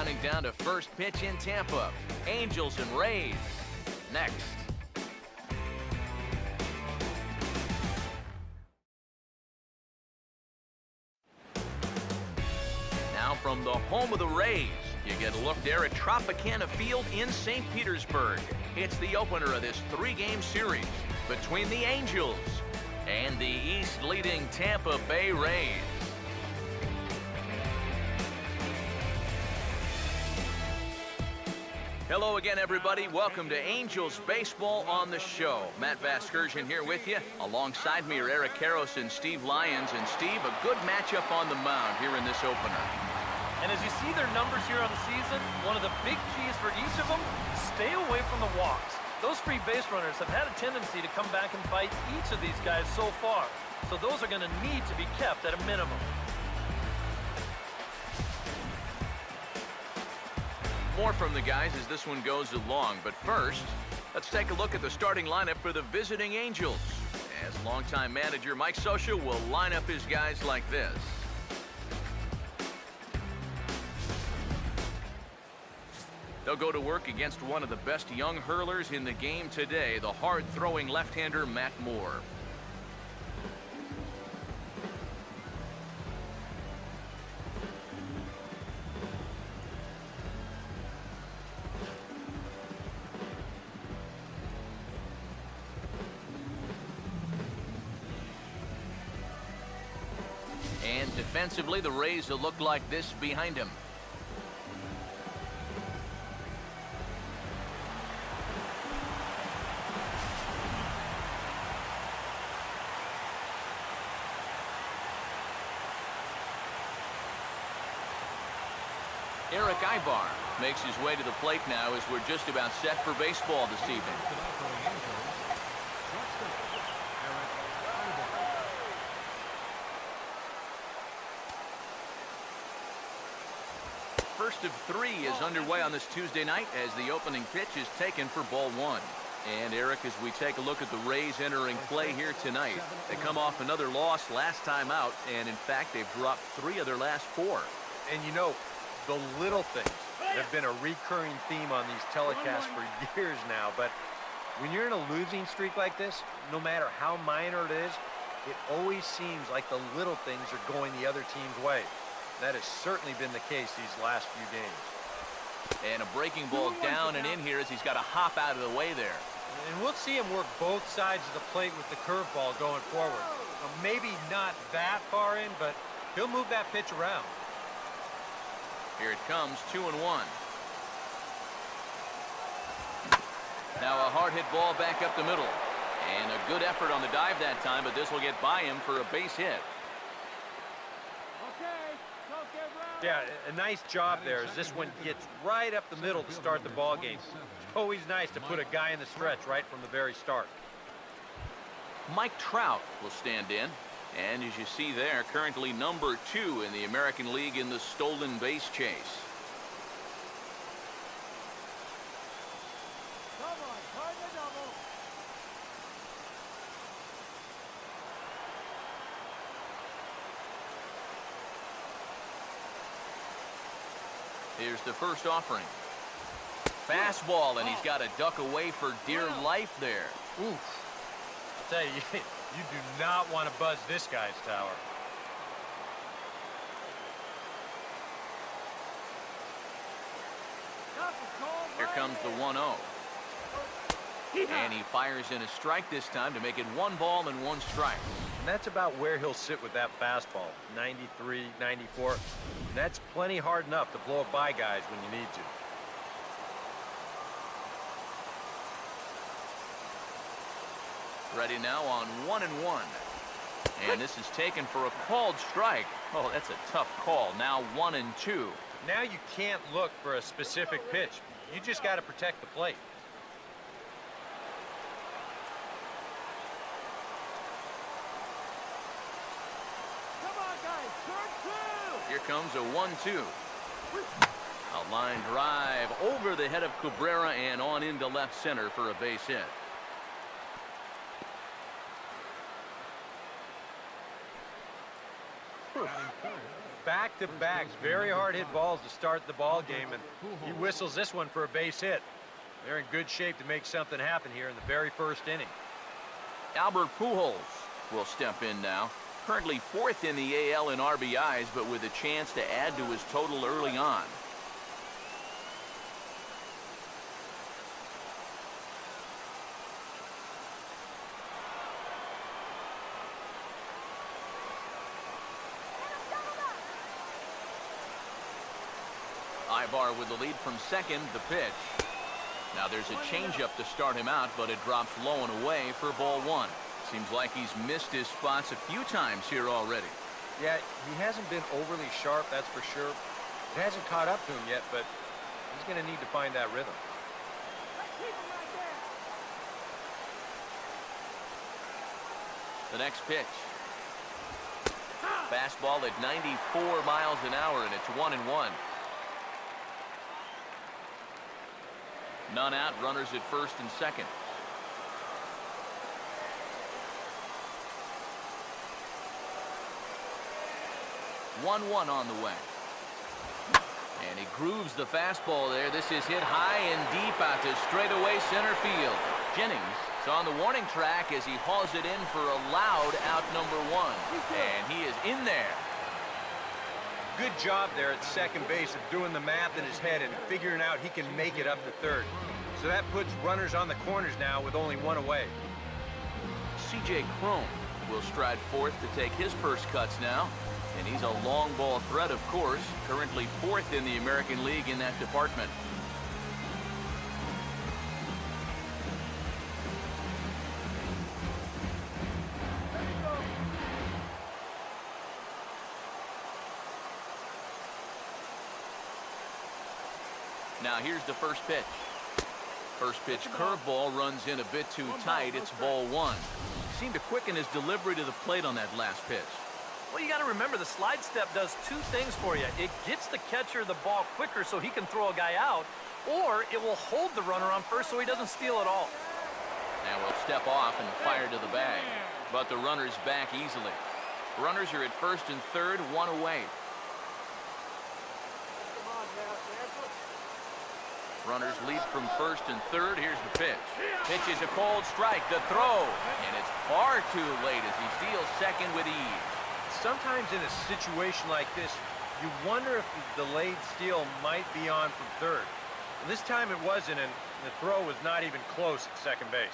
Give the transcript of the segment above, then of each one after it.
counting down to first pitch in Tampa. Angels and Rays. Next. Now from the home of the Rays, you get a look there at Tropicana Field in St. Petersburg. It's the opener of this three-game series between the Angels and the East-leading Tampa Bay Rays. Hello again, everybody. Welcome to Angels Baseball on the show. Matt Vasgersian here with you. Alongside me are Eric Karros and Steve Lyons. And Steve, a good matchup on the mound here in this opener. And as you see their numbers here on the season, one of the big keys for each of them, stay away from the walks. Those free base runners have had a tendency to come back and bite each of these guys so far. So those are going to need to be kept at a minimum. More from the guys as this one goes along. But first, let's take a look at the starting lineup for the visiting Angels. As longtime manager Mike Scioscia will line up his guys like this. They'll go to work against one of the best young hurlers in the game today, the hard-throwing left-hander Matt Moore. And defensively, the Rays will look like this behind him. Eric Ibar makes his way to the plate now as we're just about set for baseball this evening. First of three is underway on this Tuesday night as the opening pitch is taken for ball one. And Eric, as we take a look at the Rays entering play here tonight, they come off another loss last time out, and in fact they've dropped 3 of their last 4. And you know, the little things have been a recurring theme on these telecasts for years now, but when you're in a losing streak like this, no matter how minor it is, it always seems like the little things are going the other team's way. That has certainly been the case these last few games. And a breaking ball down and in here as he's got to hop out of the way there. And we'll see him work both sides of the plate with the curveball going forward. Maybe not that far in, but he'll move that pitch around. Here it comes, 2-1. Now a hard hit ball back up the middle. And a good effort on the dive that time, but this will get by him for a base hit. Yeah, a nice job there as this one gets right up the middle to start the ball game. It's always nice to put a guy in the stretch right from the very start. Mike Trout will stand in. And as you see there, currently number 2 in the American League in the stolen base chase. Here's the first offering. Fastball, and he's got to duck away for dear life there. Oof. I'll tell you, you do not want to buzz this guy's tower. Here comes the 1-0. And he fires in a strike this time to make it 1 ball and 1 strike. And that's about where he'll sit with that fastball. 93, 94. That's plenty hard enough to blow it by guys when you need to. Ready now on 1-1. And this is taken for a called strike. Oh, that's a tough call. Now 1-2. Now you can't look for a specific pitch. You just got to protect the plate. Come on, guys. Turn 2. Here comes a 1-2. A line drive over the head of Cabrera and on into left center for a base hit. back-to-backs, very hard-hit balls to start the ball game, and he whistles this one for a base hit. They're in good shape to make something happen here in the very first inning. Albert Pujols will step in now. Currently 4th in the AL in RBIs, but with a chance to add to his total early on. Ibar with the lead from second. The pitch. Now there's a changeup to start him out, but it drops low and away for ball 1. Seems like he's missed his spots a few times here already. Yeah, he hasn't been overly sharp, that's for sure. It hasn't caught up to him yet, but he's going to need to find that rhythm. The next pitch. Fastball at 94 miles an hour, and it's 1-1. None out, runners at first and second. 1-1 on the way. And he grooves the fastball there. This is hit high and deep out to straightaway center field. Jennings is on the warning track as he hauls it in for a loud out number 1. And he is in there. Good job there at second base of doing the math in his head and figuring out he can make it up to third. So that puts runners on the corners now with only 1 away. C.J. Cron will stride forth to take his first cuts now. And he's a long ball threat, of course, currently 4th in the American League in that department. Now here's the first pitch. First pitch curveball runs in a bit too tight. It's ball 1. Seemed to quicken his delivery to the plate on that last pitch. Well, you got to remember the slide step does 2 things for you. It gets the catcher the ball quicker so he can throw a guy out, or it will hold the runner on first so he doesn't steal it all. Now we'll step off and fire to the bag, but the runner's back easily. Runners are at first and third, 1 away. Runners lead from first and third. Here's the pitch. Pitch is a cold strike. The throw, and it's far too late as he steals second with ease. Sometimes in a situation like this, you wonder if the delayed steal might be on from third. And this time it wasn't, and the throw was not even close at second base.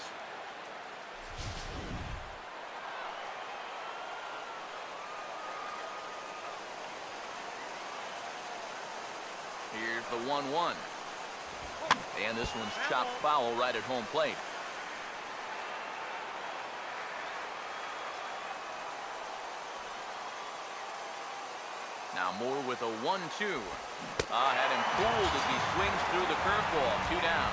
Here's the 1-1. And this one's chopped foul right at home plate. Now Moore with a 1-2. Had him fooled as he swings through the curveball. 2 down.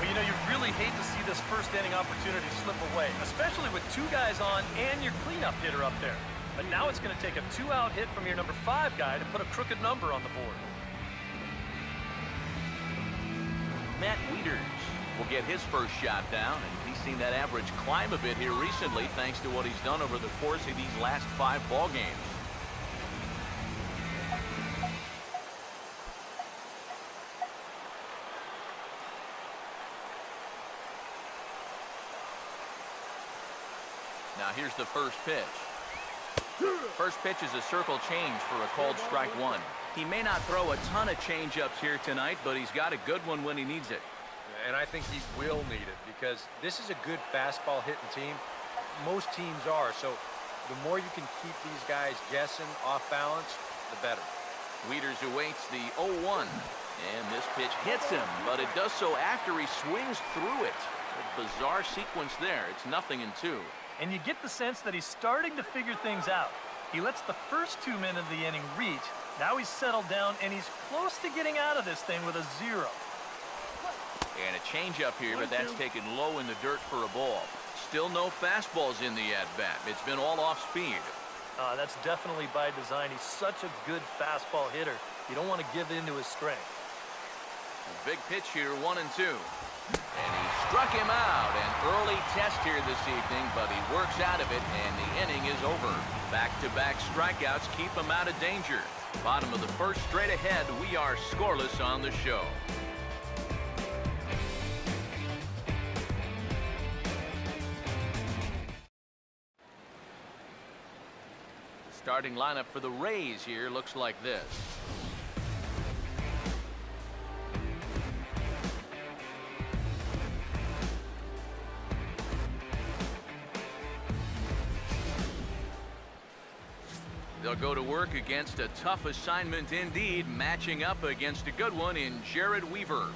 Well, you know, you really hate to see this first inning opportunity slip away, especially with 2 guys on and your cleanup hitter up there. But now it's going to take a 2-out hit from your number 5 guy to put a crooked number on the board. Matt Wieters will get his first shot down, and he's seen that average climb a bit here recently thanks to what he's done over the course of these last 5 ball games. Now here's the first pitch. First pitch is a circle change for a called strike 1. He may not throw a ton of changeups here tonight, but he's got a good one when he needs it. And I think he will need it because this is a good fastball hitting team. Most teams are, so the more you can keep these guys guessing off balance, the better. Wieters awaits the 0-1, and this pitch hits him, but it does so after he swings through it. A bizarre sequence there. It's 0-2. And you get the sense that he's starting to figure things out. He lets the first 2 men of the inning reach. Now he's settled down, and he's close to getting out of this thing with a 0. And a changeup here, but that's taken low in the dirt for a ball. Still no fastballs in the at-bat. It's been all off speed. That's definitely by design. He's such a good fastball hitter. You don't want to give in to his strength. A big pitch here, 1-2. And he struck him out. An early test here this evening, but he works out of it, and the inning is over. Back-to-back strikeouts keep him out of danger. Bottom of the first, straight ahead. We are scoreless on the show. The starting lineup for the Rays here looks like this. They'll go to work against a tough assignment indeed, matching up against a good one in Jared Weaver.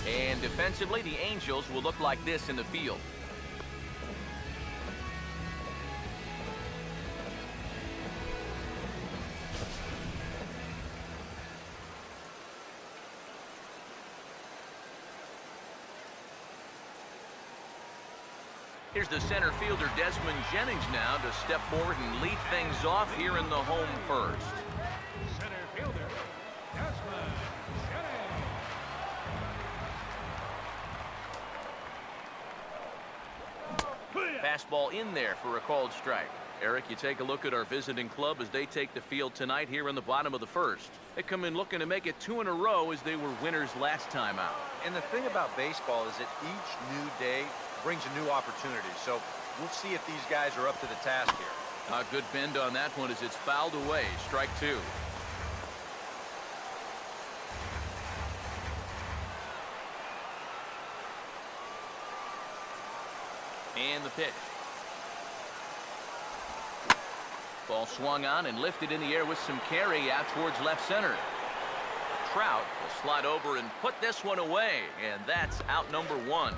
And defensively, the Angels will look like this in the field. Here's the center fielder Desmond Jennings now to step forward and lead things off here in the home first. Center fielder, Desmond Jennings. Fastball in there for a called strike. Eric, you take a look at our visiting club as they take the field tonight here in the bottom of the first. They come in looking to make it 2 in a row as they were winners last time out. And the thing about baseball is that each new day brings a new opportunity. So we'll see if these guys are up to the task here. A good bend on that one as it's fouled away. Strike 2. And the pitch. Ball swung on and lifted in the air with some carry out towards left center. Trout will slide over and put this one away, and that's out number 1.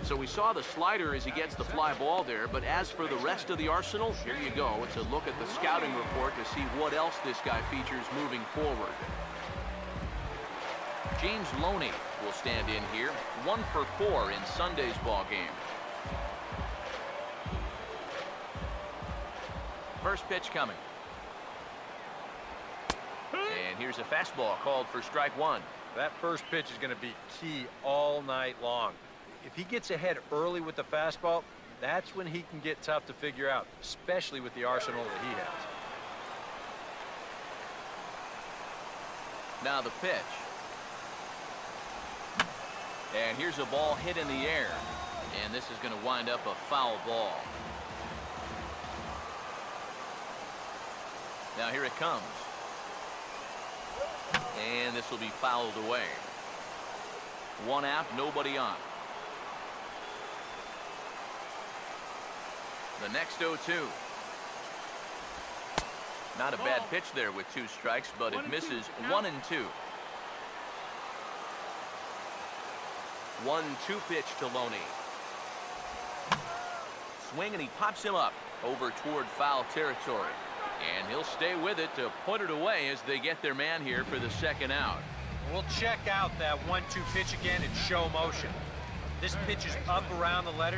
So we saw the slider as he gets the fly ball there, but as for the rest of the arsenal, here you go. It's a look at the scouting report to see what else this guy features moving forward. James Loney will stand in here, 1 for 4 in Sunday's ball game. First pitch coming. And here's a fastball called for strike 1. That first pitch is going to be key all night long. If he gets ahead early with the fastball, that's when he can get tough to figure out, especially with the arsenal that he has. Now the pitch. And here's a ball hit in the air. And this is going to wind up a foul ball. Now here it comes. And this will be fouled away. 1 out, nobody on. The next 0-2. Not a bad pitch there with 2 strikes, but it misses 1 and 2. 1-2 pitch to Loney. Swing and he pops him up over toward foul territory. And he'll stay with it to put it away as they get their man here for the second out. We'll check out that 1-2 pitch again in show motion. This pitch is up around the letters.